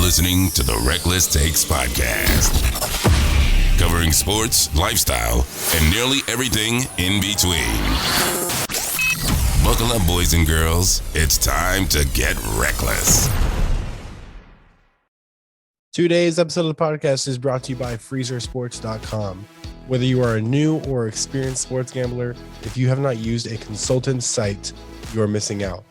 listening to the Reckless Takes Podcast, covering sports, lifestyle, and nearly everything in between. Buckle up, boys and girls. It's time to get reckless. Today's episode of the podcast is brought to you by freezersports.com. Whether you are a new or experienced sports gambler, if you have not used a consultant site, you are missing out.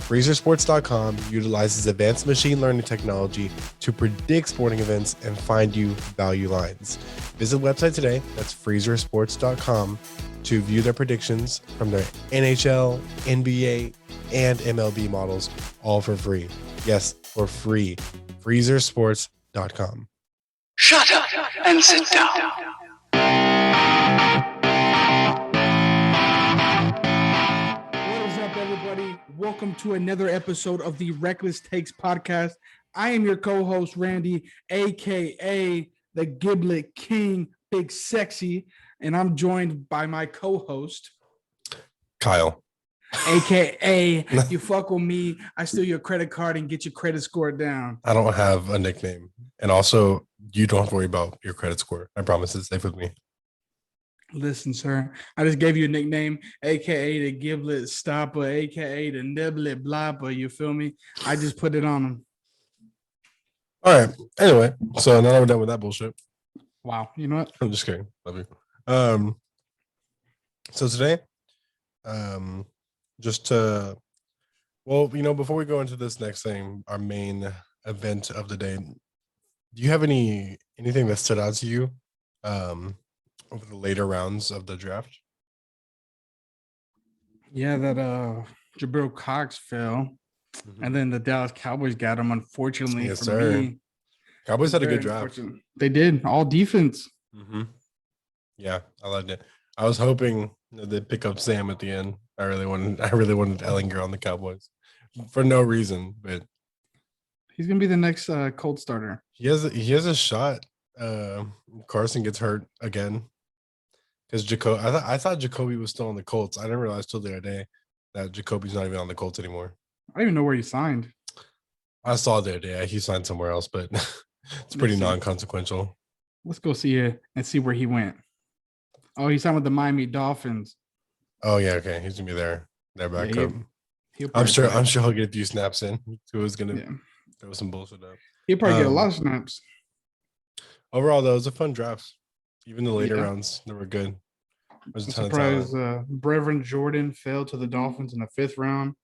Freezersports.com utilizes advanced machine learning technology to predict sporting events and find you value lines. Visit the website today, that's freezersports.com, to view their predictions from their NHL, NBA, and MLB models, all for free. Yes, for free. Freezersports.com. Shut up and sit down. What is up, everybody? Welcome to another episode of the Reckless Takes Podcast. I am your co-host, Randy, a.k.a. the Giblet King, Big Sexy, and I'm joined by my co-host, Kyle. a.k.a. you fuck with me, I steal your credit card and get your credit score down. I don't have a nickname. And also, you don't have to worry about your credit score. I promise it's safe with me. Listen, sir, I just gave you a nickname, a.k.a. the Giblet Stopper, a.k.a. the Niblet Blopper, you feel me? I just put it on him. All right. Anyway, so now that we're done with that bullshit. Wow. You know what? I'm just kidding. Love you. So today, before we go into this next thing, our main event of the day, do you have anything that stood out to you over the later rounds of the draft? Yeah, that Jabril Cox fell, and then the Dallas Cowboys got him. Unfortunately, Yes, for sir. me, Cowboys had a good draft. unfortunate. They did all defense. Mm-hmm. Yeah, I liked it. I was hoping that they'd pick up Sam at the end. I really wanted Ellinger on the Cowboys for no reason, but He's gonna be the next Colt starter. he has a shot. Carson gets hurt again because I thought Jacoby was still on the Colts. I didn't realize till the other day that Jacoby's not even on the Colts anymore. I don't even know where he signed. I saw the other day he signed somewhere else, but it's pretty non-consequential. Let's go see it and see where he went. Oh, he signed with the Miami Dolphins. Oh yeah, okay, he's gonna be their backup. He'll I'm probably sure he'll get a few snaps in. Who was gonna throw some bullshit up? He'll probably get a lot of snaps. Overall, though, it was a fun draft. Even the later Yeah. rounds, they were good. There's a I'm ton of talent. surprised Brevin Jordan fell to the Dolphins in the 5th round.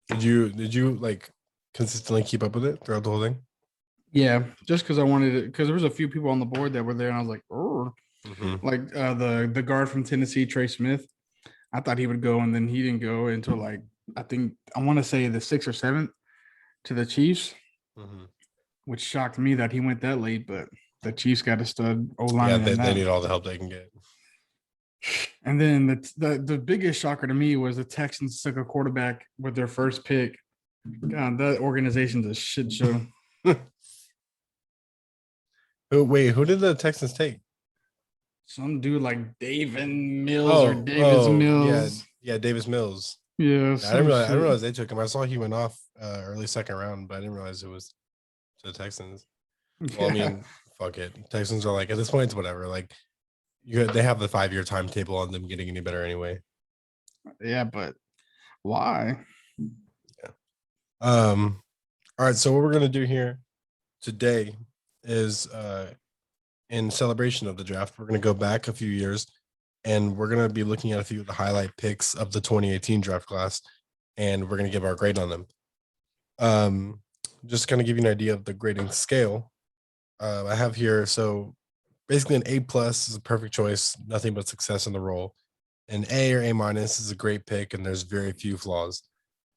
Did you like consistently keep up with it throughout the whole thing? Yeah, just because I wanted it, because there was a few people on the board that were there, and I was like, oh, Mm-hmm. like the guard from Tennessee, Trey Smith. I thought he would go, and then he didn't go until I want to say the 6th or 7th to the Chiefs, Mm-hmm. which shocked me that he went that late. But the Chiefs got a stud Yeah, O-line. they need all the help they can get. And then the biggest shocker to me was the Texans took a quarterback with their first pick. God, that organization's a shit show. Who did the Texans take? Some dude like Davis Mills. Yeah, Davis Mills. Yeah, I didn't realize they took him. I saw he went off early second round, but I didn't realize it was to the Texans. Well, I mean, fuck it. Texans are like, at this point, it's whatever. Like, they have the 5-year timetable on them getting any better anyway. Yeah, but why? Yeah. All right. So what we're gonna do here today is, in celebration of the draft, we're gonna go back a few years, and we're gonna be looking at a few of the highlight picks of the 2018 draft class, and we're gonna give our grade on them. Just kind of give you an idea of the grading scale. I have here, so basically an A+ is a perfect choice, nothing but success in the role. An A or A- is a great pick, and there's very few flaws.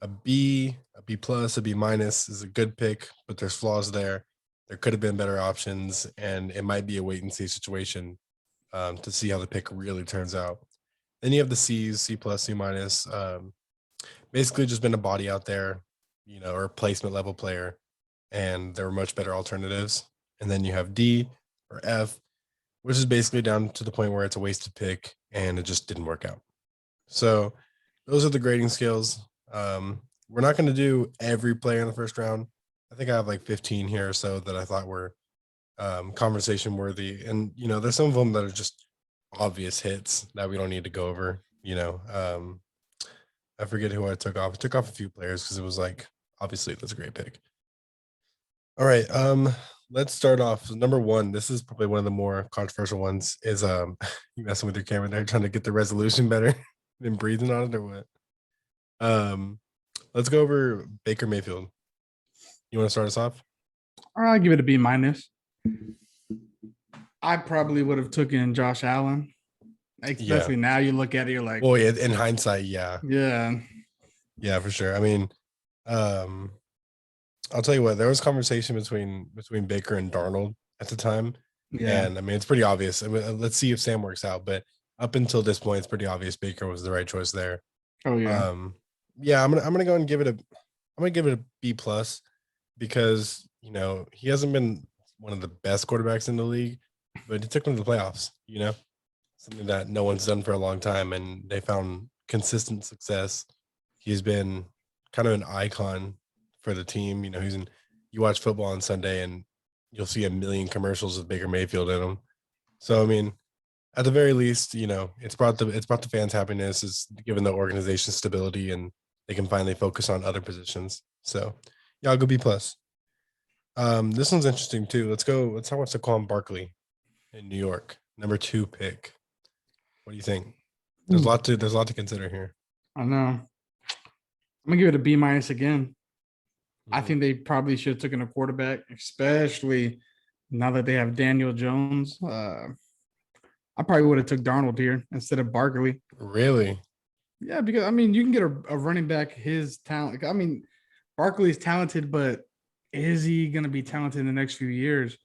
A B, a B+, a B- is a good pick, but there's flaws there. There could have been better options, and it might be a wait and see situation to see how the pick really turns out. Then you have the C's, C+, C-. Basically just been a body out there, or a placement level player, and there were much better alternatives. And then you have D or F, which is basically down to the point where it's a wasted pick and it just didn't work out. So those are the grading scales. We're not going to do every player in the first round. I think I have like 15 here or so that I thought were conversation worthy, and there's some of them that are just obvious hits that we don't need to go over. I forget who I took off. I took off a few players because it was like obviously that's a great pick. All right, let's start off. So number one, this is probably one of the more controversial ones. Is you messing with your camera there, trying to get the resolution better than breathing on it or what? Let's go over Baker Mayfield. You want to start us off? I'll give it a B minus. I probably would have taken Josh Allen. Especially now you look at it, you're like, well, yeah, in hindsight, yeah, for sure. I mean, I'll tell you what, there was conversation between Baker and Darnold at the time. Yeah. And I mean, it's pretty obvious. I mean, let's see if Sam works out, but up until this point, it's pretty obvious Baker was the right choice there. Oh yeah. I'm gonna go and give it a B plus because he hasn't been one of the best quarterbacks in the league, but he took them to the playoffs, something that no one's done for a long time, and they found consistent success. He's been kind of an icon for the team. You watch football on Sunday and you'll see a million commercials with Baker Mayfield in them. So, I mean, at the very least, it's brought the fans happiness, it's given the organization stability, and they can finally focus on other positions. So, yeah, I'll go B plus. This one's interesting too. Let's talk about Saquon Barkley in New York, number 2 pick. What do you think? There's a lot to consider here. I know. I'm gonna give it a B minus again. I think they probably should have taken a quarterback, especially now that they have Daniel Jones. I probably would have took Darnold here instead of Barkley. Really? Yeah, because I mean, you can get a running back his talent. I mean, Barkley's talented, but is he going to be talented in the next few years?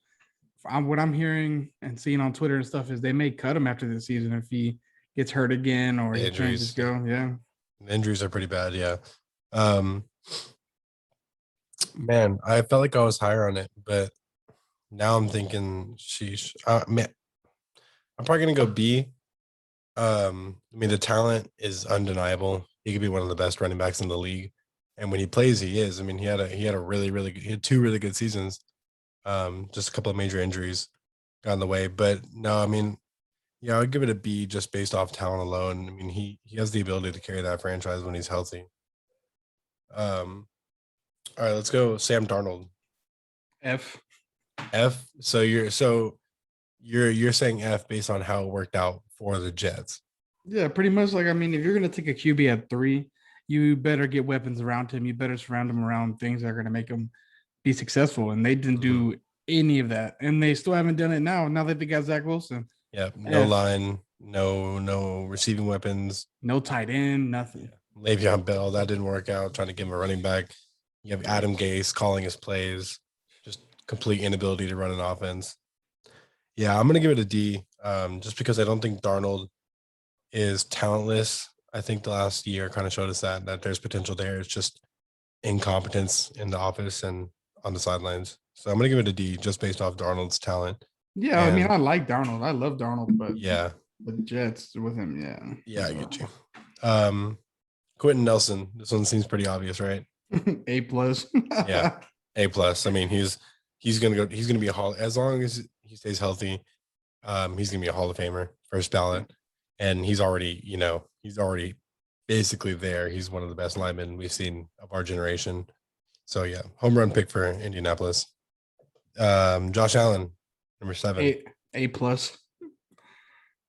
What I'm hearing and seeing on Twitter and stuff is they may cut him after the season if he gets hurt again or he can't just go. Yeah, the injuries are pretty bad. Yeah. Man, I felt like I was higher on it, but now I'm thinking, sheesh. Man, I'm probably gonna go B. I mean, the talent is undeniable. He could be one of the best running backs in the league, and when he plays, he is. I mean, he had he had 2 really good seasons. Just a couple of major injuries got in the way, but no, I mean, yeah, I would give it a B just based off talent alone. I mean, he has the ability to carry that franchise when he's healthy. All right, let's go Sam Darnold. F. So you're saying F based on how it worked out for the Jets. Yeah, pretty much. Like, I mean, if you're gonna take a QB at 3, you better get weapons around him. You better surround him around things that are gonna make him be successful. And they didn't do any of that, and they still haven't done it now. Now that they got Zach Wilson. Yeah, no line, no receiving weapons, no tight end, nothing. Yeah. Le'Veon Bell, that didn't work out. Trying to give him a running back. You have Adam Gase calling his plays. Just complete inability to run an offense. Yeah, I'm gonna give it a D. Just because I don't think Darnold is talentless. I think the last year kind of showed us that there's potential there. It's just incompetence in the office and on the sidelines. So I'm gonna give it a D just based off Darnold's talent. Yeah, I mean, I like Darnold. I love Darnold, but yeah, the Jets with him, yeah, I get you. Quentin Nelson. This one seems pretty obvious, right? A plus. Yeah, A plus. I mean, he's gonna be a Hall as long as he stays healthy. He's gonna be a Hall of Famer, first ballot, and he's already basically there. He's one of the best linemen we've seen of our generation. So yeah, home run pick for Indianapolis. Josh Allen, number 7. A plus.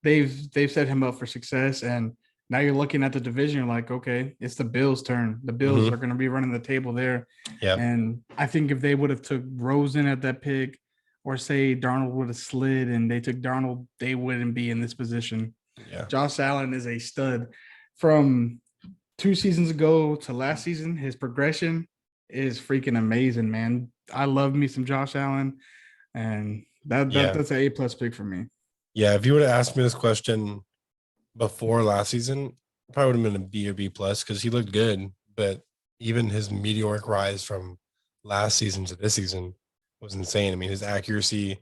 They've set him up for success, and now you're looking at the division. You're like, okay, it's the Bills' turn. The Bills are going to be running the table there. Yeah. And I think if they would have took Rosen at that pick, or say Darnold would have slid and they took Darnold, they wouldn't be in this position. Yeah. Josh Allen is a stud. From 2 seasons ago to last season, his progression is freaking amazing, man. I love me some Josh Allen, and that's an A plus pick for me. Yeah, if you would have asked me this question before last season, probably would have been a B or B plus because he looked good, but even his meteoric rise from last season to this season was insane. I mean, his accuracy,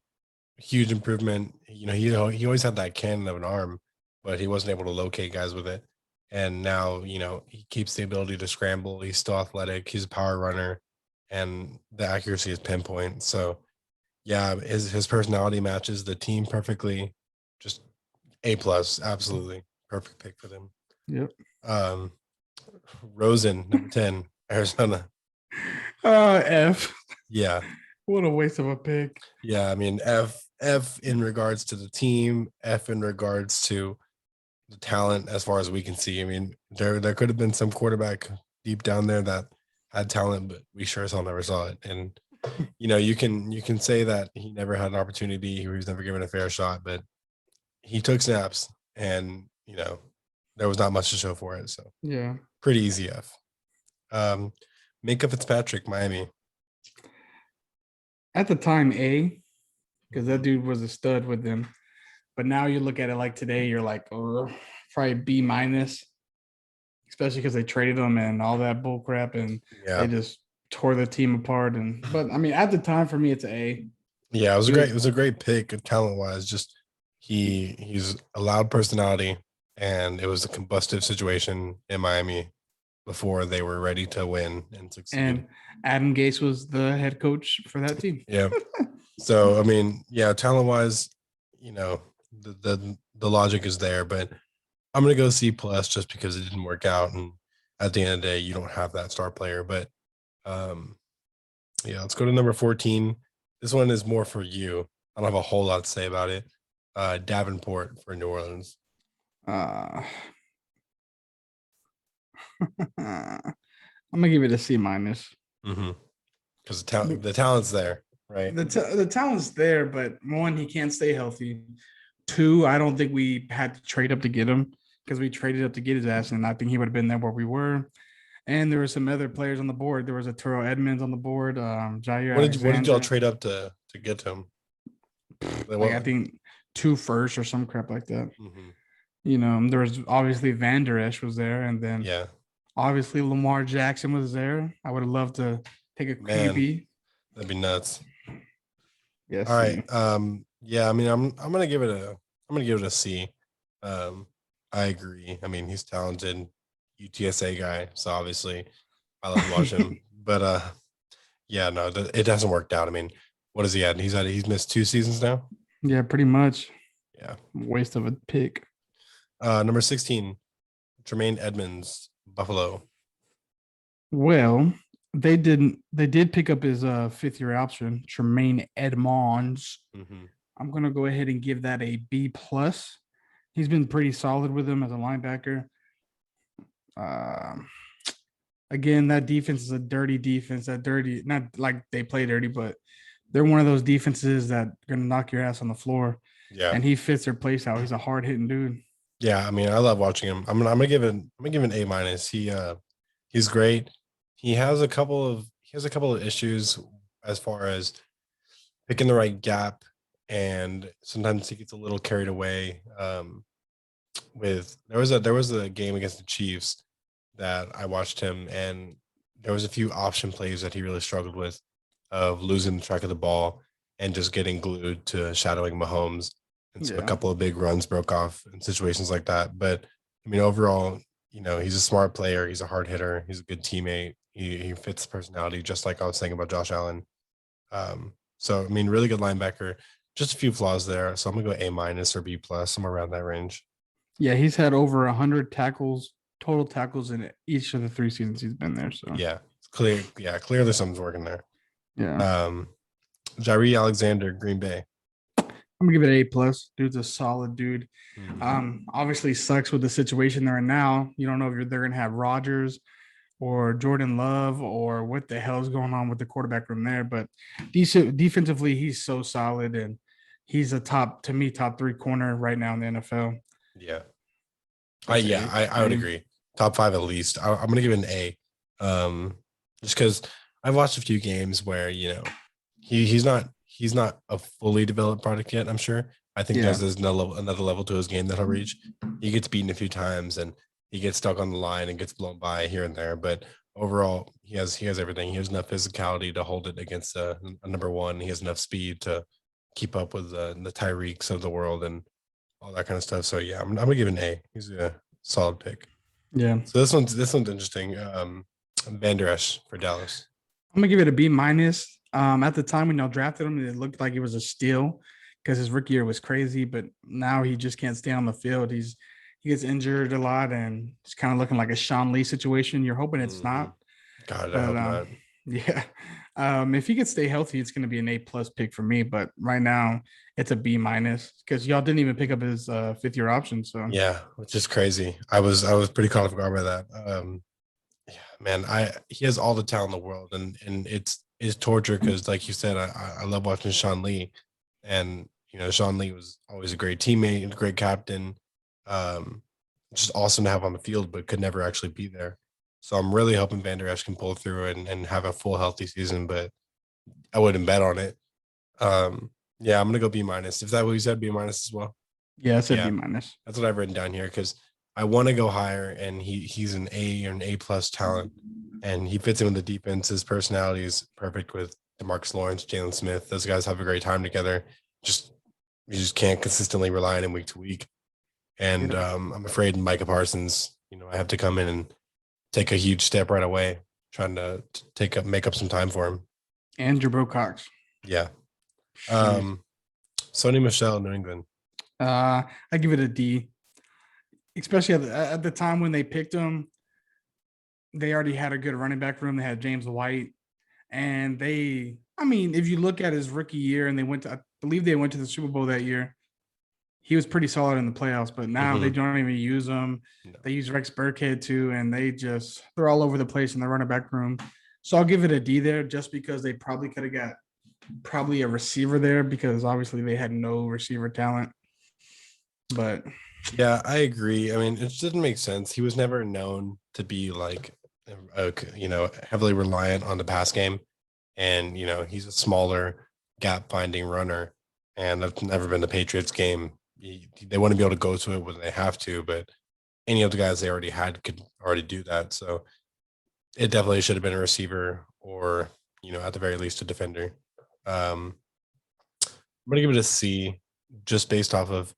huge improvement. He always had that cannon of an arm, but he wasn't able to locate guys with it. And now, he keeps the ability to scramble. He's still athletic. He's a power runner. and the accuracy is pinpoint. So yeah, his personality matches the team perfectly. Just A plus, absolutely perfect pick for them. Yep. Rosen, number 10, Arizona. F. Yeah. What a waste of a pick. Yeah. I mean, F in regards to the team, F in regards to the talent as far as we can see. I mean, there could have been some quarterback deep down there that had talent, but we sure as hell never saw it. And you can say that he never had an opportunity, he was never given a fair shot, but he took snaps and there was not much to show for it. So Yeah. pretty easy F. Minka Fitzpatrick, Miami. At the time, A, because that dude was a stud with them. But now you look at it like today, you're like, oh, probably B minus, especially because they traded him and all that bull crap, and Yeah. they just tore the team apart. But I mean, at the time for me, it's A. Yeah, it was a great pick talent wise. Just he's a loud personality, and it was a combustive situation in Miami before they were ready to win and succeed. And Adam Gase was the head coach for that team. Yeah. So I mean, yeah, talent wise, the logic is there, but I'm gonna go C plus just because it didn't work out, and at the end of the day, you don't have that star player. But yeah, let's go to number 14. This one is more for you. I don't have a whole lot to say about it. Davenport for New Orleans. I'm gonna give it a C minus. Because the talent's there, right? The talent's there, but one, he can't stay healthy. Two, I don't think we had to trade up to get him because we traded up to get his ass, and I think he would have been there where we were. And there were some other players on the board. There was a Terrell Edmonds on the board. Jair. What did y'all trade up to get him? Like, I think 2 firsts or some crap like that. There was obviously Van Der Esch was there, and then obviously Lamar Jackson was there. I would have loved to take a QB. That'd be nuts. Yes. All right. Yeah. I mean, I'm gonna give it a C. I agree. I mean, he's talented, UTSA guy, so obviously I love to watch him. But yeah, no, it hasn't worked out. I mean, what is he at? He's missed 2 seasons now. Yeah, pretty much. Yeah. Waste of a pick. Number 16, Tremaine Edmonds, Buffalo. Well, they did pick up his 5th-year option, Tremaine Edmonds. I'm gonna go ahead and give that a B plus. He's been pretty solid with him as a linebacker. Again, that defense is a dirty defense. Not like they play dirty, but they're one of those defenses that are gonna knock your ass on the floor. Yeah, and he fits their place out. He's a hard hitting dude. Yeah, I mean, I love watching him. I'm gonna give him A minus. He's great. He has a couple of issues as far as picking the right gap, and sometimes he gets a little carried away. There was a game against the Chiefs that I watched him, and there was a few option plays that he really struggled with, of losing the track of the ball and just getting glued to shadowing Mahomes. And so a couple of big runs broke off in situations like that. But I mean, overall, he's a smart player. He's a hard hitter. He's a good teammate. He fits the personality, just like I was saying about Josh Allen. So I mean, really good linebacker. Just a few flaws there. So I'm gonna go A minus or B plus, somewhere around that range. Yeah, he's had over 100 total tackles in each of the 3 seasons he's been there. So yeah, it's clear. Yeah, clearly something's working there. Yeah. Jair Alexander, Green Bay. I'm gonna give it A plus. Dude's a solid dude. Obviously sucks with the situation they're in now. You don't know if they're gonna have Rodgers or Jordan Love or what the hell is going on with the quarterback room there. But defensively, he's so solid, and he's a top 3 corner right now in the NFL. Yeah. I would agree. Top 5 at least. I'm gonna give it an A. Just because I've watched a few games where he's not a fully developed product yet. I'm sure. I think there's another level to his game that he'll reach. He gets beaten a few times and he gets stuck on the line and gets blown by here and there. But overall, he has everything. He has enough physicality to hold it against a number 1. He has enough speed to keep up with the Tyreeks of the world and all that kind of stuff. So yeah, I'm gonna give it an A. He's a solid pick. Yeah. So this one's interesting. Van Der Esch for Dallas. I'm gonna give it a B minus. At the time when y'all drafted him, it looked like it was a steal because his rookie year was crazy, but now he just can't stay on the field. He gets injured a lot, and it's kind of looking like a Sean Lee situation. You're hoping it's Mhm. not, God, I but hope not. yeah. If he could stay healthy, it's gonna be an A plus pick for me. But right now, it's a B minus because y'all didn't even pick up his 5th-year option. So Yeah, which is crazy. I was pretty caught off guard by that. Yeah, man, he has all the talent in the world, and it's torture because, like you said, I love watching Sean Lee, and Sean Lee was always a great teammate, and a great captain, um, just awesome to have on the field, but could never actually be there. So I'm really hoping Van Der Esch can pull through and have a full healthy season, but I wouldn't bet on it. Yeah, I'm gonna go B minus. If that what you said, B minus as well. yeah, I said B Yeah, minus. that's what I've written down here because I want to go higher, and he's an A or an A plus talent, and he fits in with the defense. His personality is perfect with DeMarcus Lawrence, Jalen Smith. Those guys have a great time together. Just you just can't consistently rely on him week to week. And Yep. I'm afraid Micah Parsons, I have to come in and take a huge step right away, trying to make up some time for him. And Jabril Cox. Yeah. Jeez. Sony Michelle, New England. I give it a D, especially at the time when they picked him. They already had a good running back room. They had James White, and I mean, if you look at his rookie year, and I believe they went to the Super Bowl that year. He was pretty solid in the playoffs, but now they Mhm. don't even use him. No. They use Rex Burkhead too, and they're all over the place in the running back room. So I'll give it a D there, just because they probably could have got probably a receiver there because obviously they had no receiver talent. But Yeah, I agree. I mean, it just didn't make sense. He was never known to be like, heavily reliant on the pass game, and he's a smaller gap finding runner, and that's never been the Patriots game. They want to be able to go to it when they have to, but any of the guys they already had could already do that. So it definitely should have been a receiver or, at the very least a defender. Um, I'm gonna give it a C just based off of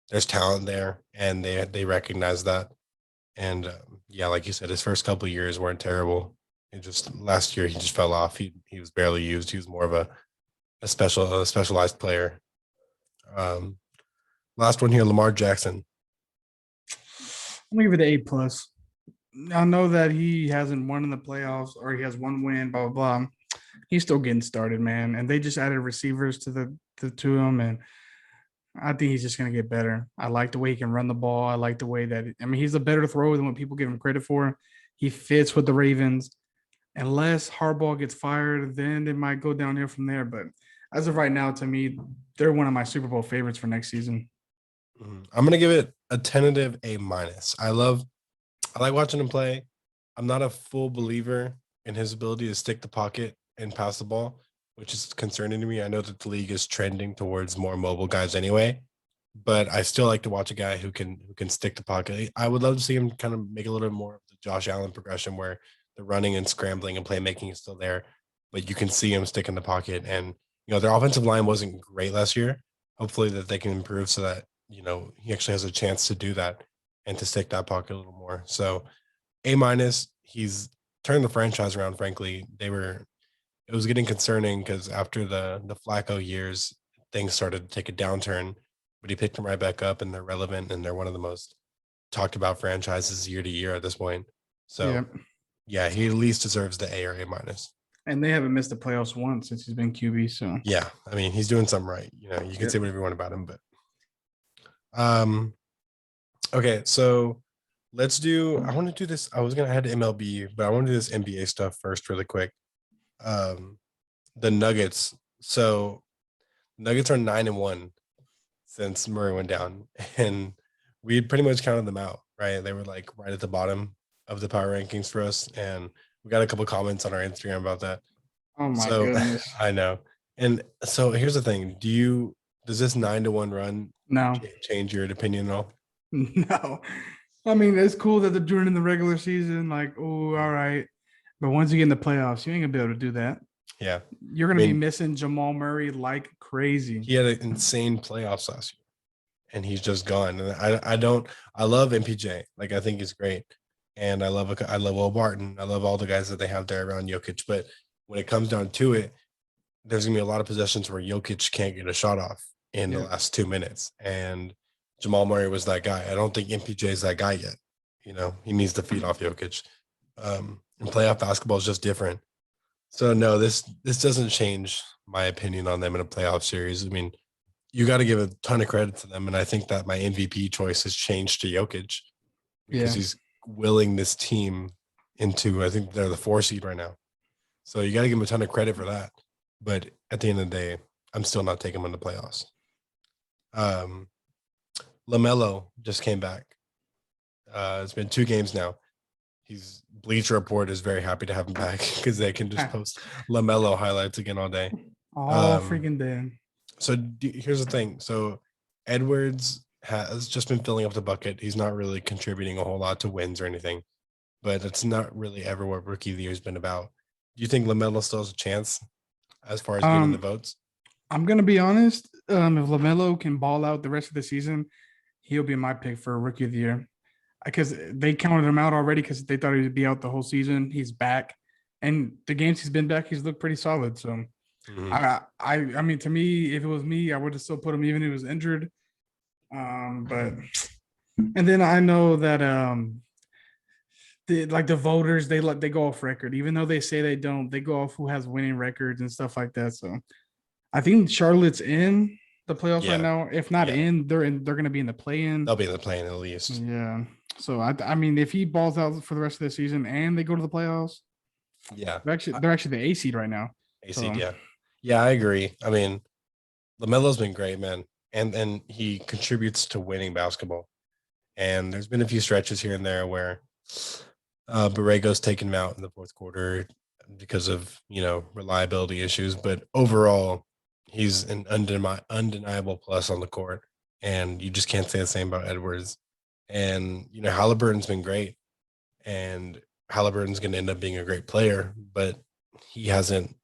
there's talent there and they recognize that. And yeah, like you said, his first couple of years weren't terrible. It just last year he just fell off. He was barely used. He was more of a specialized player. Um, Last one here, Lamar Jackson. I'm gonna give it an A plus. I know that he hasn't won in the playoffs or he has one win, blah blah blah. He's still getting started, man. And they just added receivers to him, and I think he's just gonna get better. I like the way he can run the ball. I like the way that he's a better thrower than what people give him credit for. He fits with the Ravens. Unless Harbaugh gets fired, then it might go downhill from there. But as of right now, to me, they're one of my Super Bowl favorites for next season. I'm gonna give it a tentative A minus. I like watching him play. I'm not a full believer in his ability to stick the pocket and pass the ball, which is concerning to me. I know that the league is trending towards more mobile guys anyway, but I still like to watch a guy who can stick the pocket. I would love to see him kind of make a little bit more of the Josh Allen progression where the running and scrambling and playmaking is still there, but you can see him stick in the pocket. And their offensive line wasn't great last year. Hopefully that they can improve so that he actually has a chance to do that and to stick that pocket a little more. So A minus, he's turned the franchise around. Frankly, it was getting concerning because after the Flacco years, things started to take a downturn. But he picked them right back up, and they're relevant, and they're one of the most talked about franchises year to year at this point. So Yeah. yeah, he at least deserves the A or A minus. And they haven't missed the playoffs once since he's been QB. So Yeah, I mean he's doing something right. You can say whatever you want about him, but okay, so let's do. I want to do this. I was gonna add MLB, but I want to do this NBA stuff first, really quick. The Nuggets. So Nuggets are 9-1 since Murray went down, and we had pretty much counted them out. Right, they were like right at the bottom of the power rankings for us, and we got a couple comments on our Instagram about that. oh my So goodness. I know. And so here's the thing: does this 9-1 run No. change your opinion at all? No. I mean, it's cool that they're doing it in the regular season, like, oh, all right. But once you get in the playoffs, you ain't gonna be able to do that. Yeah, You're I gonna be mean, missing Jamal Murray like crazy. he had an insane playoffs last year, and he's just gone. And I love MPJ. Like I think he's great, and I love Will Barton. I love all the guys that they have there around Jokic. But when it comes down to it, there's gonna be a lot of possessions where Jokic can't get a shot off in the last 2 minutes, and Jamal Murray was that guy. I don't think MPJ is that guy yet. He needs to feed off Jokic. And playoff basketball is just different. So no, this doesn't change my opinion on them in a playoff series. I mean, you got to give a ton of credit to them, and I think that my MVP choice has changed to Jokic because he's willing this team into. I think they're the 4 seed right now, so you got to give him a ton of credit for that. But at the end of the day, I'm still not taking him in the playoffs. LaMelo just came back. It's been 2 games now. Bleacher Report is very happy to have him back because they can just post LaMelo highlights again all day. All freaking day. So here's the thing. So Edwards has just been filling up the bucket. He's not really contributing a whole lot to wins or anything, but it's not really ever what Rookie of the Year has been about. Do you think LaMelo still has a chance as far as getting the votes? I'm going to be honest. If LaMelo can ball out the rest of the season, he'll be my pick for Rookie of the Year. Because they counted him out already because they thought he would be out the whole season. He's back. And the games he's been back, he's looked pretty solid. So, I mean, to me, if it was me, I would have still put him even if he was injured. And then I know that the voters, they go off record. Even though they say they don't, they go off who has winning records and stuff like that. So, I think Charlotte's in the playoffs right now. If not in, they're going to be in the play-in. They'll be in the play-in at least. Yeah. So I mean, if he balls out for the rest of the season and they go to the playoffs, they're actually the A seed right now. Seed, yeah, I agree. I mean, LaMelo's been great, man, and he contributes to winning basketball. And there's been a few stretches here and there where Borrego's taken him out in the fourth quarter because of reliability issues, but overall, he's an undeniable plus on the court, and you just can't say the same about Edwards. And, Halliburton's been great, and Halliburton's going to end up being a great player, but he hasn't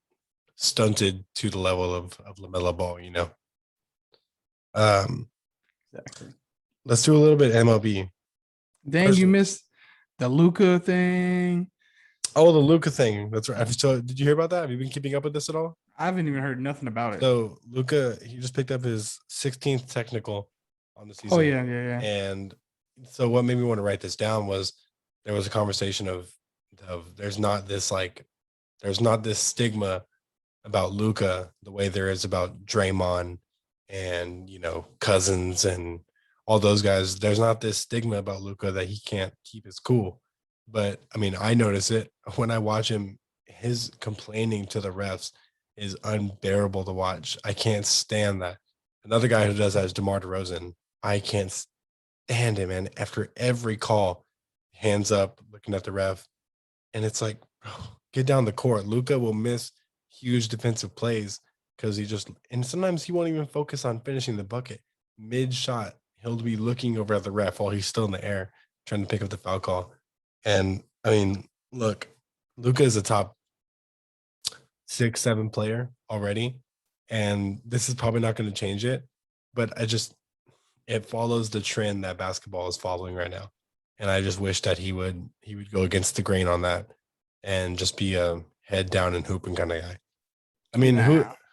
stunted to the level of LaMelo Ball, Exactly. Let's do a little bit MLB. Dang, you missed the Luka thing. Oh, the Luka thing. That's right. So did you hear about that? Have you been keeping up with this at all? I haven't even heard nothing about it. So Luka, he just picked up his 16th technical on the season. Oh, yeah. And so what made me want to write this down was there was a conversation of there's not this stigma about Luka the way there is about Draymond and Cousins and all those guys. There's not this stigma about Luka that he can't keep his cool. But I mean, I notice it when I watch him. His complaining to the refs is unbearable to watch. I can't stand that. Another guy who does that is DeMar DeRozan. I can't stand him, man. After every call, hands up, looking at the ref, and it's like, bro, get down the court. Luka will miss huge defensive plays because and sometimes he won't even focus on finishing the bucket. Mid-shot, he'll be looking over at the ref while he's still in the air, trying to pick up the foul call. And, I mean, look, Luka is a top 6-7 player already, and this is probably not going to change it, but it follows the trend that basketball is following right now. And I just wish that he would go against the grain on that and just be a head down and hooping kind of guy. I mean,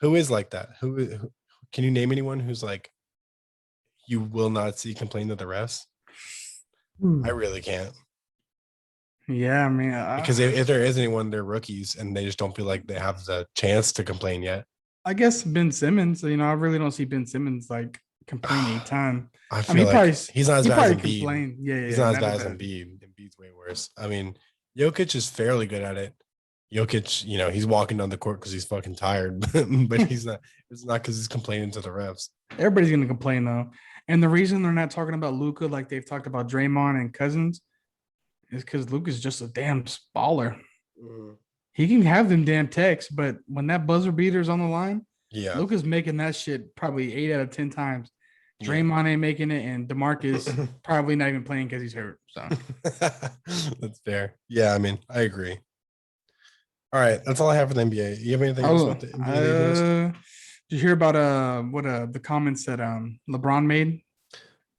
who is like that? Who can you name anyone who's like you will not see complain to the refs? I really can't. Yeah, I mean, because if there is anyone, they're rookies and they just don't feel like they have the chance to complain yet. I guess Ben Simmons. I really don't see Ben Simmons like complaining a ton. I mean, he's not as bad as Embiid. Yeah, he's not as bad as Embiid. Embiid's way worse. I mean, Jokic is fairly good at it. Jokic, he's walking down the court because he's fucking tired, but he's not. It's not because he's complaining to the refs. Everybody's gonna complain though, and the reason they're not talking about Luka like they've talked about Draymond and Cousins is because Luka's just a damn baller. He can have them damn techs, but when that buzzer beater's on the line, Luka's making that shit probably 8 out of 10 times. Draymond ain't making it, and DeMarcus probably not even playing because he's hurt. So that's fair. Yeah, I mean, I agree. All right, that's all I have for the NBA. You have anything else about the NBA? Did you hear about what the comments that LeBron made?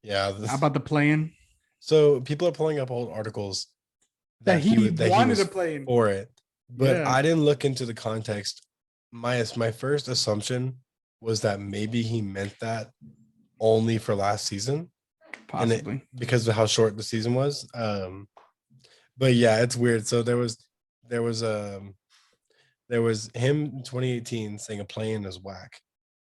Yeah, about the play-in. So people are pulling up old articles that he wanted to play in for it, But Yeah. I didn't look into the context. My first assumption was that maybe he meant that only for last season, and Possibly. because of how short the season was. But yeah, it's weird. So there was there was him in 2018 saying a plan is whack,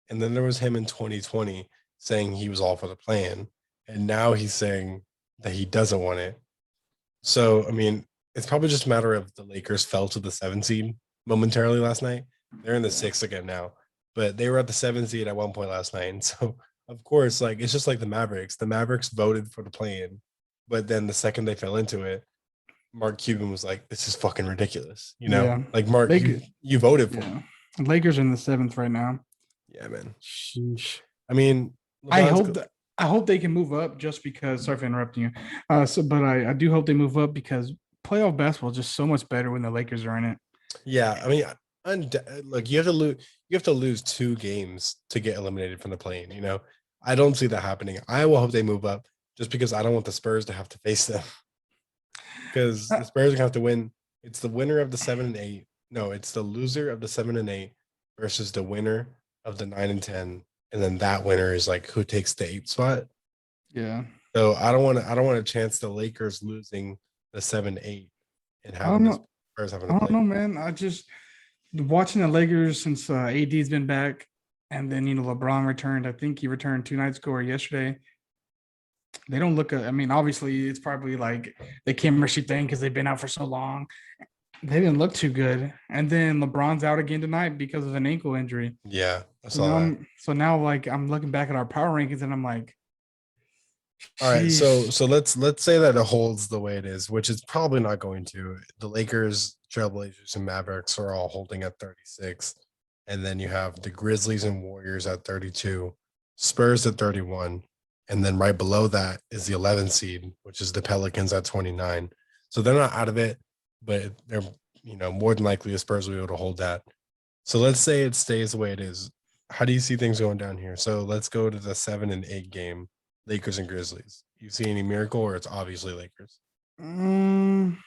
and then there was him in 2020 saying he was all for the plan, and now he's saying that he doesn't want it. So I mean, it's probably just a matter of the Lakers fell to the 7 seed momentarily last night. They're in the 6 again now, but they were at the 7 seed at one point last night, and so of course, like it's just like the Mavericks. The Mavericks voted for the plan, but then the second they fell into it, Mark Cuban was like, "This is fucking ridiculous," you know. Yeah. Like Mark, Lake- you voted for yeah. me. Lakers are in the 7th right now. Yeah, man. Sheesh. I mean, I LeBron's hope that I hope they can move up just because sorry for interrupting you. But I do hope they move up because playoff basketball is just so much better when the Lakers are in it. Yeah, I mean, look, you have to lose 2 games to get eliminated from the play-in. You know, I don't see that happening. I will hope they move up just because I don't want the Spurs to have to face them because the Spurs are gonna have to win. It's the winner of the 7 and 8. No, it's the loser of the 7 and 8 versus the winner of the 9 and 10, and then that winner is like who takes the 8 spot. Yeah. So I don't want a chance the Lakers losing the 7-8 and I don't having the know. Spurs having I to don't play. know, man. I just watching the Lakers since AD's been back, and then LeBron returned. I think he returned 2 nights ago or yesterday. They don't look. I mean, obviously, it's probably like the chemistry thing because they've been out for so long. They didn't look too good, and then LeBron's out again tonight because of an ankle injury. Yeah, I So saw that. now like I'm looking back at our power rankings, and I'm like, All right, so sheesh. let's say that it holds the way it is, which it's probably not going to. The Lakers, Trailblazers, and Mavericks are all holding at 36, and then you have the Grizzlies and Warriors at 32, Spurs at 31, and then right below that is the 11th seed, which is the Pelicans at 29. So they're not out of it, but they're more than likely the Spurs will be able to hold that. So let's say it stays the way it is. How do you see things going down here? So let's go to the 7 and 8 game. Lakers and Grizzlies. You see any miracle, or it's obviously Lakers? Mm,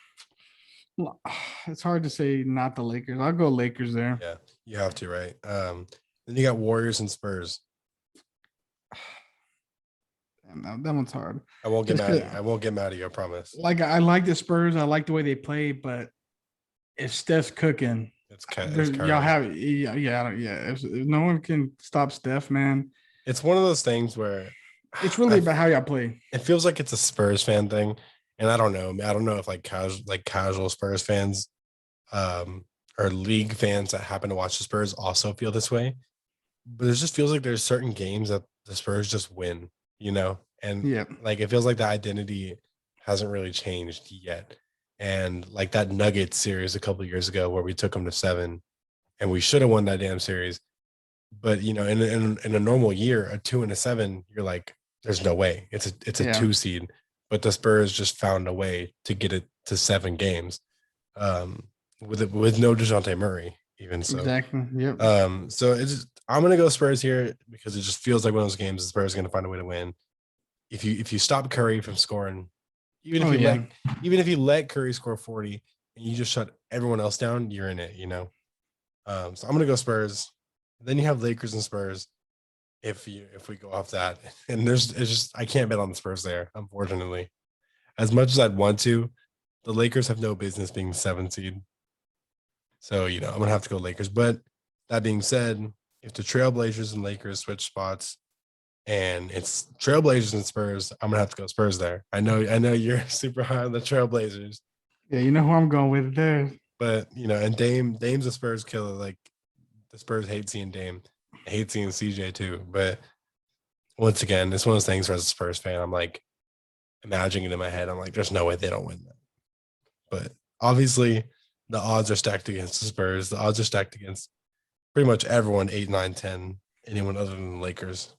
it's hard to say not the Lakers. I'll go Lakers there. Yeah, you have to, right? Then you got Warriors and Spurs. And that one's hard. I won't get Just mad at 'cause- you. I won't get mad at you. I promise. Like I like the Spurs. I like the way they play, but if Steph's cooking, It's y'all have If no one can stop Steph, man, It's one of those things where it's really about how y'all play. it feels like it's a Spurs fan thing, and I don't know. I don't know if casual Spurs fans, or league fans that happen to watch the Spurs also feel this way. But it just feels like there's certain games that the Spurs just win, and Yeah, like it feels like the identity hasn't really changed yet. And like that Nuggets series a couple of years ago where we took them to 7 and we should have won that damn series. But in a normal year, a 2 and a 7, you're like, there's no way. It's a Yeah. 2 seed. But the Spurs just found a way to get it to 7 games. With no DeJounte Murray, even so. exactly. Yep. So I'm gonna go Spurs here because it just feels like one of those games the Spurs are gonna find a way to win. If you stop Curry from scoring, even if you let Curry score 40 and you just shut everyone else down, you're in it, So I'm gonna go Spurs. Then you have Lakers and Spurs. If we go off that, and I can't bet on the Spurs there, unfortunately. As much as I'd want to, the Lakers have no business being 7 seed. So I'm gonna have to go Lakers. But that being said, if the Trailblazers and Lakers switch spots, and it's Trailblazers and Spurs, I'm gonna have to go Spurs there. I know you're super high on the Trailblazers. Yeah, you know who I'm going with there. But and Dame's a Spurs killer. Like the Spurs hate seeing Dame. I hate seeing CJ too. But once again, it's one of those things where as a Spurs fan, I'm like imagining it in my head. I'm like, there's no way they don't win that. But obviously the odds are stacked against the Spurs. The odds are stacked against pretty much everyone, 8, 9, 10, anyone other than the Lakers.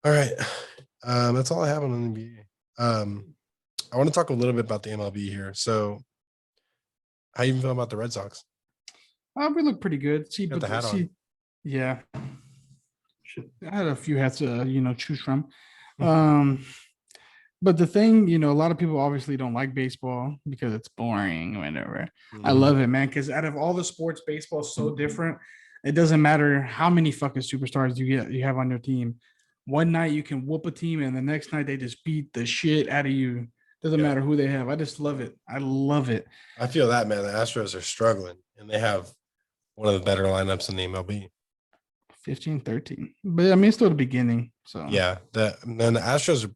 All right. That's all I have on the NBA. I want to talk a little bit about the MLB here. So how you feel about the Red Sox? We look pretty good. Got the hat on. Yeah. I had a few hats to choose from. But the thing, a lot of people obviously don't like baseball because it's boring, whatever. I Mhm. love it, man, because out of all the sports, baseball is so different. It doesn't matter how many fucking superstars you have on your team. One night you can whoop a team, and the next night they just beat the shit out of you. Doesn't Yeah. matter who they have. I just love it. I love it. I feel that, man. The Astros are struggling, and they have one of the better lineups in the MLB. 15-13. But I mean, it's still the beginning. So Yeah, then the Astros are,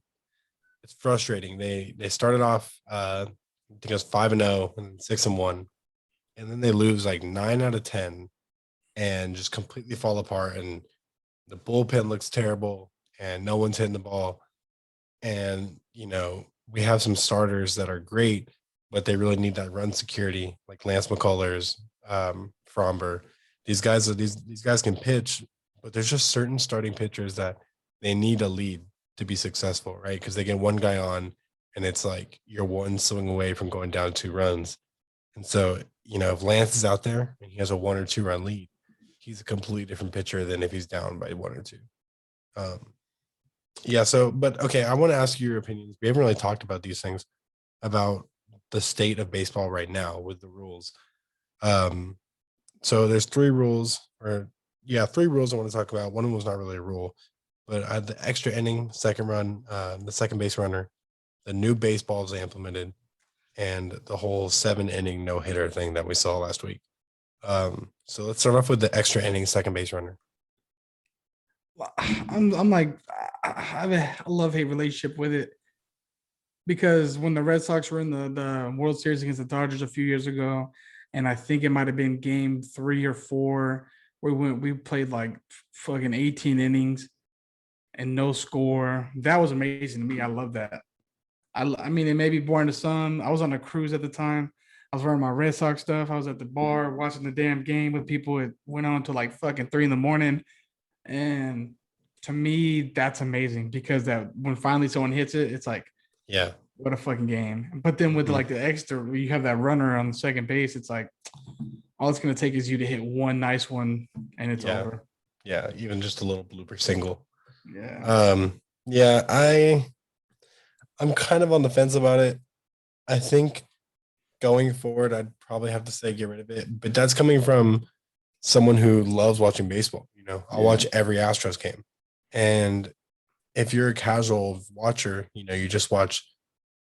it's frustrating. They started off I think it was 5-0 and 6-1, and then they lose like 9 out of 10 and just completely fall apart. And the bullpen looks terrible, and no one's hitting the ball. And we have some starters that are great, but they really need that run security, like Lance McCullers, Fromber. These guys can pitch, but there's just certain starting pitchers that they need a lead to be successful, right? Because they get one guy on, and it's like you're one swing away from going down 2 runs. And so, if Lance is out there and he has a 1 or 2 run lead, he's a completely different pitcher than if he's down by 1 or 2. Um, yeah. So, but okay, I want to ask you your opinions. We haven't really talked about these things, about the state of baseball right now with the rules. Um, so there's 3 rules, or yeah, 3 rules I want to talk about. One of them was not really a rule, but the extra inning, second run, the second base runner, the new baseballs they implemented, and the whole 7 inning no hitter thing that we saw last week. So let's start off with the extra inning second base runner. I'm like, I have a love-hate relationship with it because when the Red Sox were in the World Series against the Dodgers a few years ago, and I think it might have been game 3 or 4, we played like fucking 18 innings and no score. That was amazing to me. I love that. I mean, it may be boring to some. I was on a cruise at the time. I was wearing my Red Sox stuff. I was at the bar watching the damn game with people. It went on to like fucking 3 in the morning. And to me, that's amazing because that when finally someone hits it, it's like, Yeah. what a fucking game. But then with Mhm. like the extra, you have that runner on the second base. It's like all it's gonna take is you to hit one nice one, and it's Yeah. over. Yeah. Even just a little blooper single. Yeah. Yeah, I'm kind of on the fence about it. I think going forward, I'd probably have to say get rid of it. But that's coming from someone who loves watching baseball. I'll Yeah. watch every Astros game. And if you're a casual watcher, you just watch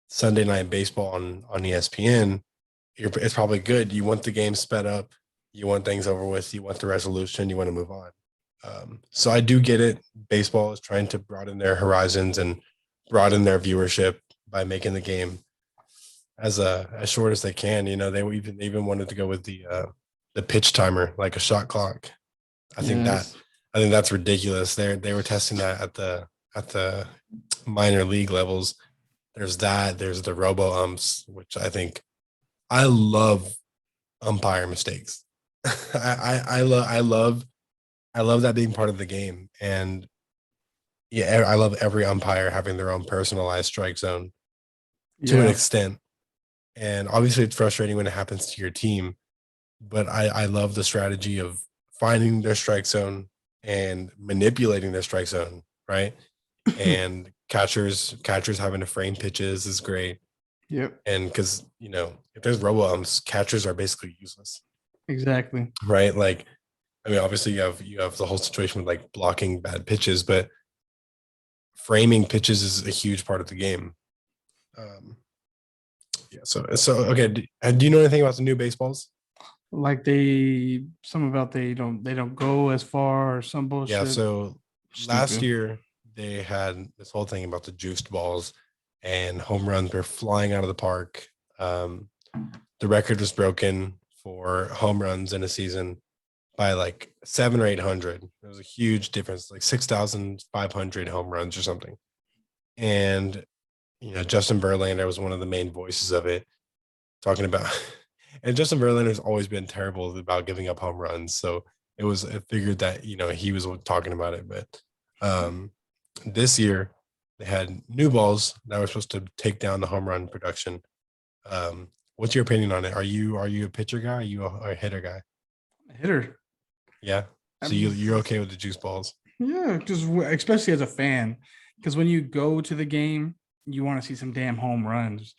Sunday Night Baseball on ESPN, it's probably good. You want the game sped up. You want things over with. You want the resolution. You want to move on. So I do get it. Baseball is trying to broaden their horizons and broaden their viewership by making the game as short as they can. They even wanted to go with the pitch timer, like a shot clock. I think that's ridiculous. They were testing that at the minor league levels. There's that. There's the robo umps, which I love umpire mistakes. I love that being part of the game. And yeah, I love every umpire having their own personalized strike zone to an extent. And obviously it's frustrating when it happens to your team, but I love the strategy of finding their strike zone and manipulating their strike zone, right? And catchers having to frame pitches is great. Yep. And because if there's robo umps, catchers are basically useless, Exactly. right? Like, I mean, obviously you have the whole situation with like blocking bad pitches, but framing pitches is a huge part of the game. Yeah. So okay. Do you know anything about the new baseballs? Like some about they don't go as far or some bullshit. Yeah. So last Stupid. year they had this whole thing about the juiced balls, and home runs were flying out of the park. The record was broken for home runs in a season by like 700 or 800. It was a huge difference, like 6,500 home runs or something. And Justin Verlander was one of the main voices of it, talking about. And Justin Verlander's always been terrible about giving up home runs, so I figured that he was talking about it. But this year they had new balls that were supposed to take down the home run production. What's your opinion on it? Are you a pitcher guy? Are you a hitter guy? Hitter. Yeah. So you're okay with the juice balls? Yeah, just especially as a fan, because when you go to the game, you want to see some damn home runs.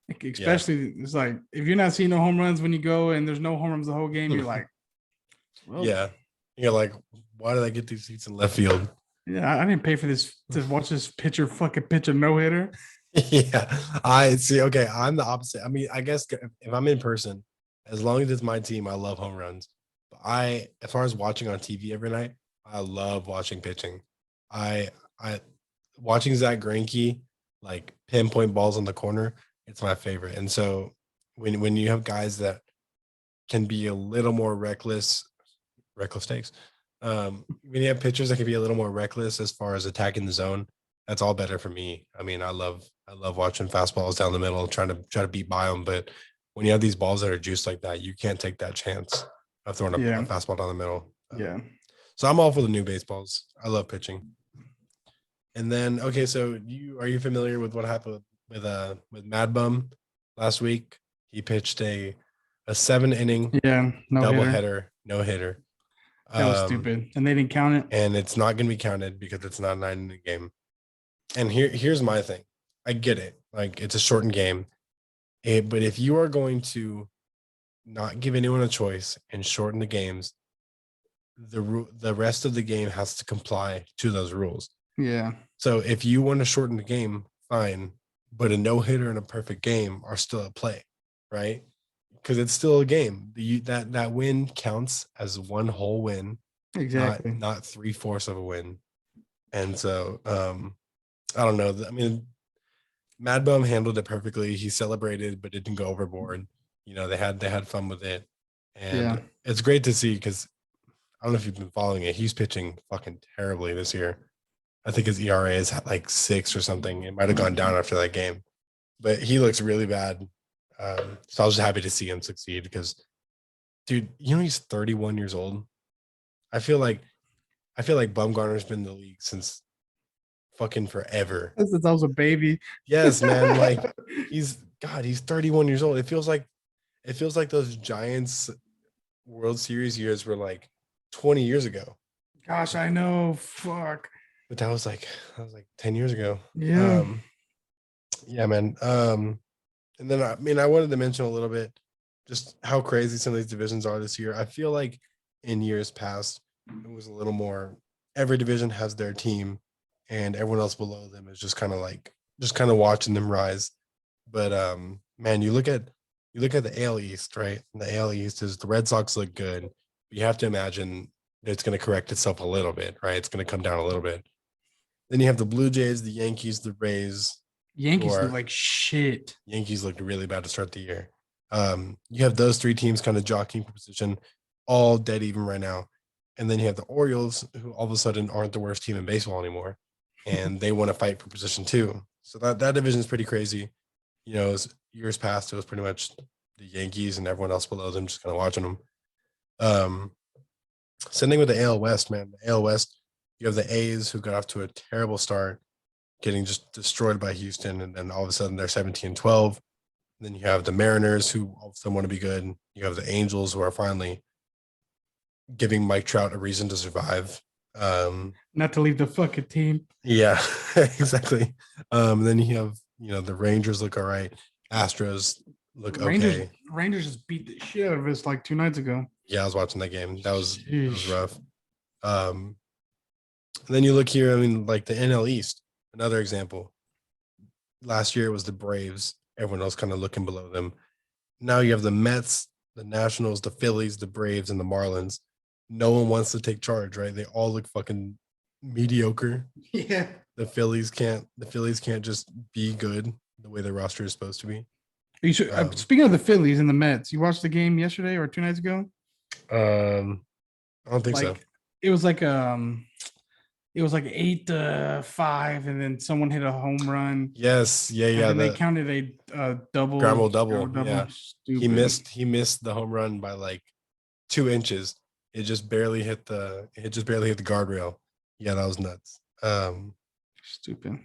Like, especially, it's like if you're not seeing no home runs when you go and there's no home runs the whole game, you're like, well, Yeah. You're like, why did I get these seats in left field? yeah, I didn't pay for this to watch this pitcher fucking pitch a no hitter. Yeah. I see. Okay. I'm the opposite. I mean, I guess if I'm in person, as long as it's my team, I love home runs. But as far as watching on TV every night, I love watching pitching. I watching Zach Greinke like pinpoint balls on the corner. It's my favorite. And so when you have guys that can be a little more reckless takes. When you have pitchers that can be a little more reckless as far as attacking the zone, that's all better for me. I mean, I love watching fastballs down the middle, trying to beat by them. But when you have these balls that are juiced like that, you can't take that chance of throwing a fastball down the middle. So I'm all for the new baseballs. I love pitching. And then, okay, so are you familiar with what happened with Mad Bum last week? He pitched a 7-inning doubleheader, no hitter. That was stupid, and they didn't count it. And it's not going to be counted because it's not a 9-inning game. And here's my thing. I get it. Like, it's a shortened game. But if you are going to not give anyone a choice and shorten the games, the rest of the game has to comply to those rules. Yeah. So if you want to shorten the game, fine. But a no-hitter and a perfect game are still at play, right? Because it's still a game. That win counts as one whole win. Exactly. Not 3/4 of a win. And so I don't know. I mean, Mad Bum handled it perfectly. He celebrated, but didn't go overboard. You know, they had fun with it. And it's great to see because I don't know if you've been following it. He's pitching fucking terribly this year. I think his ERA is at like 6 or something. It might have gone down after that game, but he looks really bad. So I was just happy to see him succeed because, dude, he's 31 years old. I feel like Bumgarner's been in the league since fucking forever. Since I was a baby. Yes, man. Like he's 31 years old. It feels like those Giants World Series years were like 20 years ago. Gosh, I know. Fuck. But that was like 10 years ago. Yeah. Yeah, man. And then I wanted to mention a little bit just how crazy some of these divisions are this year. I feel like in years past it was a little more every division has their team and everyone else below them is just kind of watching them rise. But man, you look at the AL East, right? And the AL East is the Red Sox look good. But you have to imagine that it's going to correct itself a little bit, right? It's going to come down a little bit. Then you have the Blue Jays, the Yankees, the Rays. Yankees look like shit. Yankees looked really bad to start the year. You have those three teams kind of jockeying for position, all dead even right now. And then you have the Orioles, who all of a sudden aren't the worst team in baseball anymore, and they want to fight for position too. So that division is pretty crazy. Years past, it was pretty much the Yankees and everyone else below them just kind of watching them. Sending with the AL West, man. The AL West, you have the A's who got off to a terrible start, getting just destroyed by Houston, and then all of a sudden they're 17-12. Then you have the Mariners who all of a sudden want to be good. You have the Angels who are finally giving Mike Trout a reason to survive. Not to leave the fucking team. Yeah, exactly. Then you have, the Rangers look all right. Astros look okay. Rangers just beat the shit out of us like 2 nights ago. Yeah, I was watching that game. That was rough. And then you look here, like the NL East, another example. Last year it was the Braves. Everyone else kind of looking below them. Now you have the Mets, the Nationals, the Phillies, the Braves, and the Marlins. No one wants to take charge, right? They all look fucking mediocre. Yeah. The Phillies can't just be good the way the roster is supposed to be. Speaking of the Phillies and the Mets, you watched the game yesterday or 2 nights ago? I don't think so. It was like 8-5, and then someone hit a home run. Yes, yeah. And they counted a double. Double. Yeah. Stupid. He missed the home run by like 2 inches. It just barely hit the guardrail. Yeah, that was nuts. Stupid.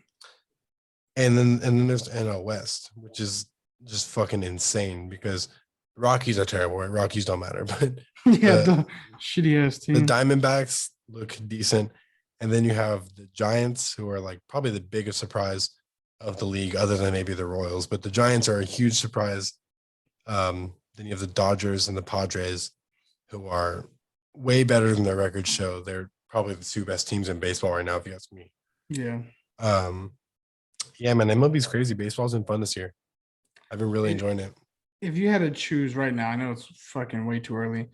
And then there's the NL West, which is just fucking insane because the Rockies are terrible, right? Rockies don't matter, but the shitty ass team. The Diamondbacks look decent. And then you have the Giants, who are like probably the biggest surprise of the league, other than maybe the Royals. But the Giants are a huge surprise. Then you have the Dodgers and the Padres, who are way better than their records show. They're probably the two best teams in baseball right now, if you ask me. Yeah. Yeah, man, MLB's crazy. Baseball's been fun this year. I've been really enjoying it. If you had to choose right now, I know it's fucking way too early.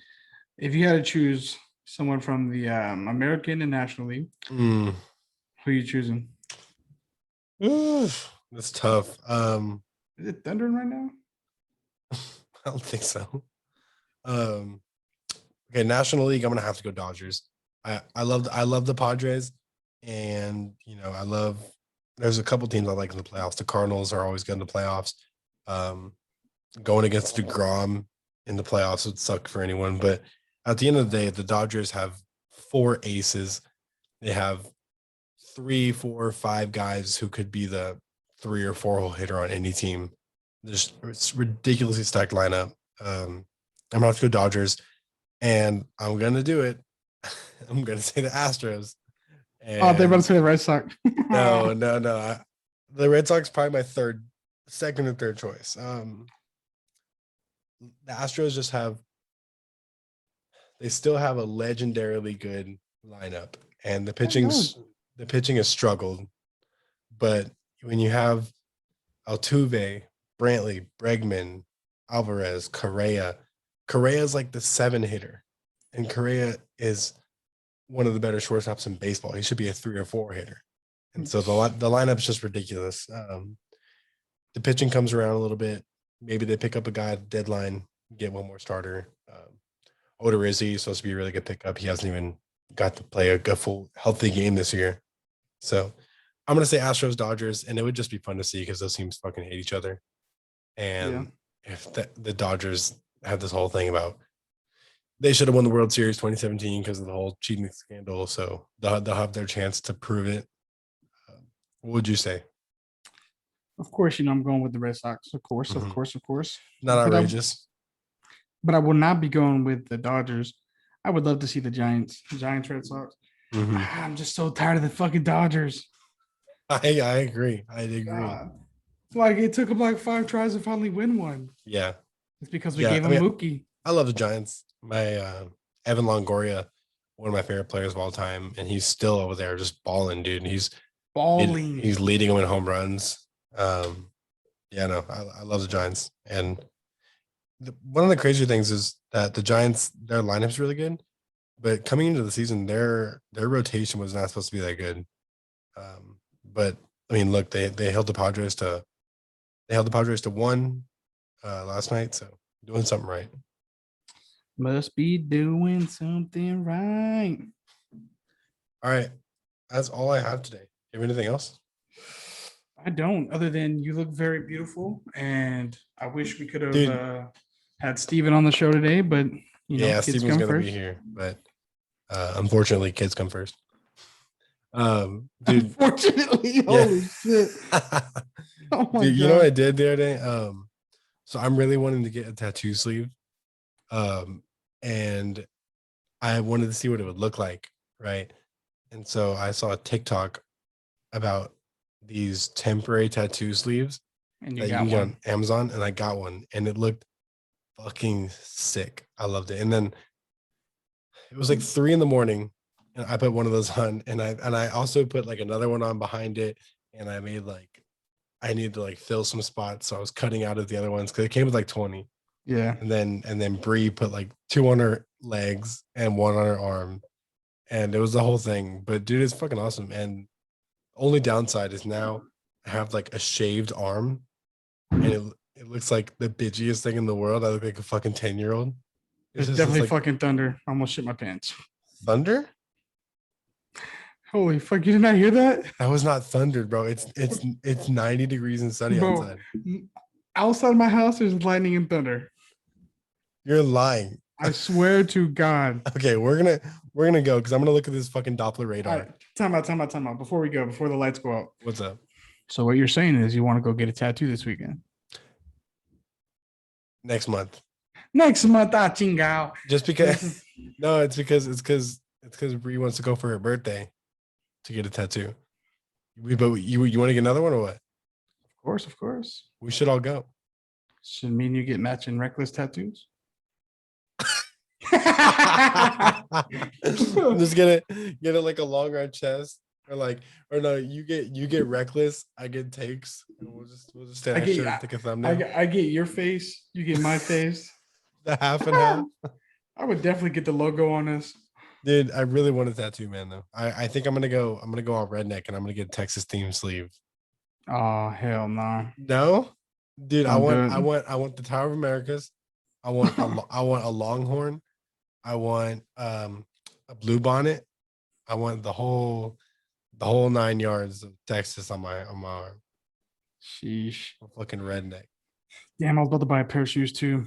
If you had to choose someone from the American and National League, who are you choosing? That's tough. Is it thundering right now? I don't think so. Okay, National League, I'm gonna have to go Dodgers. I love the Padres, and there's a couple teams I like in the playoffs. The Cardinals are always good in the playoffs. Going against DeGrom in the playoffs would suck for anyone, but at the end of the day, the Dodgers have 4 aces. They have 3, 4, 5 guys who could be the 3 or 4 hole hitter on any team. It's ridiculously stacked lineup. I'm gonna have to go Dodgers, and I'm gonna do it. I'm gonna say the Astros. They're about to say the Red Sox. No. The Red Sox probably my second or third choice. The Astros they still have a legendarily good lineup, and the pitching has struggled. But when you have Altuve, Brantley, Bregman, Alvarez, Correa is like the 7 hitter, and Correa is one of the better shortstops in baseball. He should be a 3 or 4 hitter, and so the lineup's just ridiculous. The pitching comes around a little bit. Maybe they pick up a guy at the deadline, get one more starter. Odorizzi is supposed to be a really good pickup. He hasn't even got to play a full healthy game this year. So I'm going to say Astros, Dodgers, and it would just be fun to see because those teams fucking hate each other. And if the Dodgers have this whole thing about they should have won the World Series 2017 because of the whole cheating scandal, so they'll have their chance to prove it. What would you say? Of course, I'm going with the Red Sox. Of course. Not outrageous. But I will not be going with the Dodgers. I would love to see the Giants, Red Sox. I'm just so tired of the fucking Dodgers. I agree. God. Like it took them like 5 tries to finally win one. Yeah. It's because we gave him Mookie. I love the Giants. My Evan Longoria, one of my favorite players of all time, and he's still over there just balling, dude. He's balling. He's leading them in home runs. I love the Giants. And one of the crazier things is that the Giants, their lineup's really good, but coming into the season, their rotation was not supposed to be that good. But I mean, look, they held the Padres to 1 last night, so doing something right. Must be doing something right. All right, that's all I have today. You have anything else? I don't, other than you look very beautiful, and I wish we could have had Steven on the show today, but kids Steven's gonna be here, but unfortunately, kids come first. Dude, unfortunately, holy shit! Oh my God. You know what I did the other day? So I'm really wanting to get a tattoo sleeve, and I wanted to see what it would look like, right? And so I saw a TikTok about these temporary tattoo sleeves that you can get on Amazon, and I got one, and it looked fucking sick. I loved it. And then it was like 3 a.m, and I put one of those on, and I also put like another one on behind it, and I made I needed to fill some spots, so I was cutting out of the other ones because it came with 20. Yeah. And then Bree put 2 on her legs and 1 on her arm, and it was the whole thing. But dude, it's fucking awesome. And only downside is now I have a shaved arm, and it looks like the bitchiest thing in the world. I look like a fucking 10-year-old. It's definitely fucking thunder. I almost shit my pants. Thunder? Holy fuck! You did not hear that? That was not thunder, bro. It's 90 degrees and sunny outside. Outside my house, there's lightning and thunder. You're lying. I swear to God. Okay, we're gonna go because I'm gonna look at this fucking Doppler radar. Right, time out. Before the lights go out. What's up? So what you're saying is you want to go get a tattoo this weekend? Next month, chingao. Just because? No, it's because Bree wants to go for her birthday to get a tattoo. But you want to get another one or what? Of course. We should all go. Should me and you get matching reckless tattoos? Just get it like a long red chest, or no, you get reckless. I get takes. And we'll just stand next to it and take a thumbnail. I get your face. You get my face. The half and half. I would definitely get the logo on us. Dude, I really want a tattoo, man. Though I think I'm gonna go all redneck, and I'm gonna get a Texas theme sleeve. Oh hell no! No, dude, I Don't want the Tower of Americas. I want a Longhorn. I want a blue bonnet. I want the whole 9 yards of Texas on my arm. Sheesh. I'm fucking redneck. Damn, I was about to buy a pair of shoes too.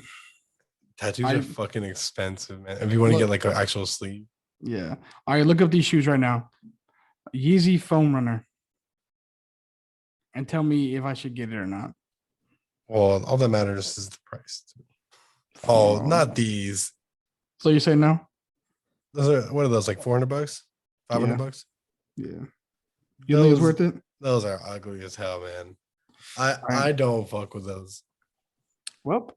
Tattoos are fucking expensive, man. If you want to get like an actual sleeve. Yeah. All right, look up these shoes right now. Yeezy Foam Runner. And tell me if I should get it or not. Well, all that matters is the price. Oh, not these. So you say no? Those are, what are those, like $400? $500? Yeah. You think it's worth it? Those are ugly as hell, man. I don't fuck with those. Well,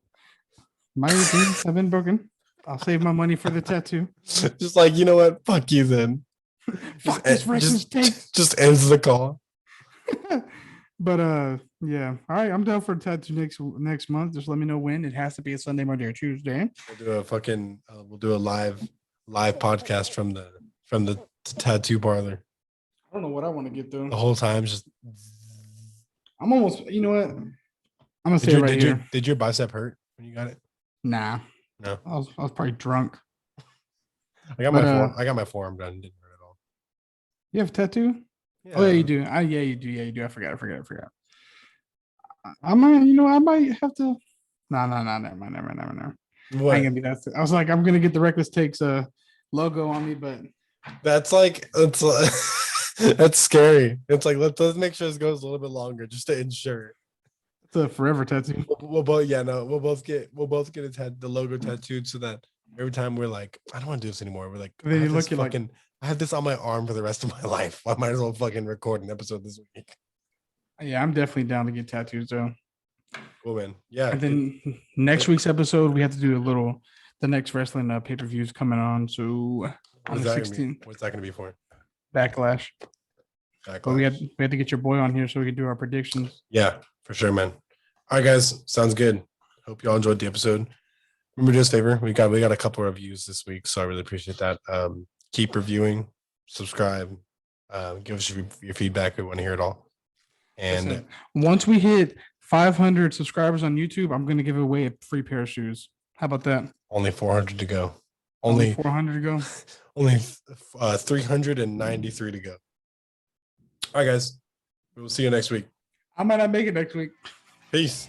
my routines have been broken. I'll save my money for the tattoo. Just like, you know what? Fuck you then. Fuck this reckless take. Just ends the call. But yeah. All right, I'm down for a tattoo next month. Just let me know when. It has to be a Sunday, Monday, or Tuesday. We'll do a live podcast from the tattoo parlor. I don't know what I want to get though. The whole time, just I'm almost. You know what? I'm gonna say right here. Did your bicep hurt when you got it? Nah. No. I was probably drunk. I got my forearm done. Didn't hurt at all. You have a tattoo? Yeah. Oh yeah, you do. Yeah, you do. Yeah, you do. I forgot. I might have to. No, never mind. What? I ain't gonna be that. I was like, I'm gonna get the Reckless Takes logo on me, but that's that's scary. It's like let's make sure this goes a little bit longer just to ensure. It's a forever tattoo. We'll both get the logo tattooed so that every time we're like, I don't want to do this anymore. We're like, I have this on my arm for the rest of my life. I might as well fucking record an episode this week. Yeah, I'm definitely down to get tattoos though. Cool, man. Yeah. And then next week's episode, we have to do the next wrestling pay-per-views coming on. So on the 16th. What's that going to be for? Backlash. But we had to get your boy on here so we could do our predictions. Yeah, for sure, man. All right, guys. Sounds good. Hope y'all enjoyed the episode. Remember, do us a favor. We got a couple of reviews this week, so I really appreciate that. Keep reviewing, subscribe, give us your feedback. We want to hear it all. And listen, once we hit 500 subscribers on YouTube, I'm going to give away a free pair of shoes. How about that? Only 400 to go. Only 400 to go. Only 393 to go. All right, guys. We will see you next week. I might not make it next week. Peace.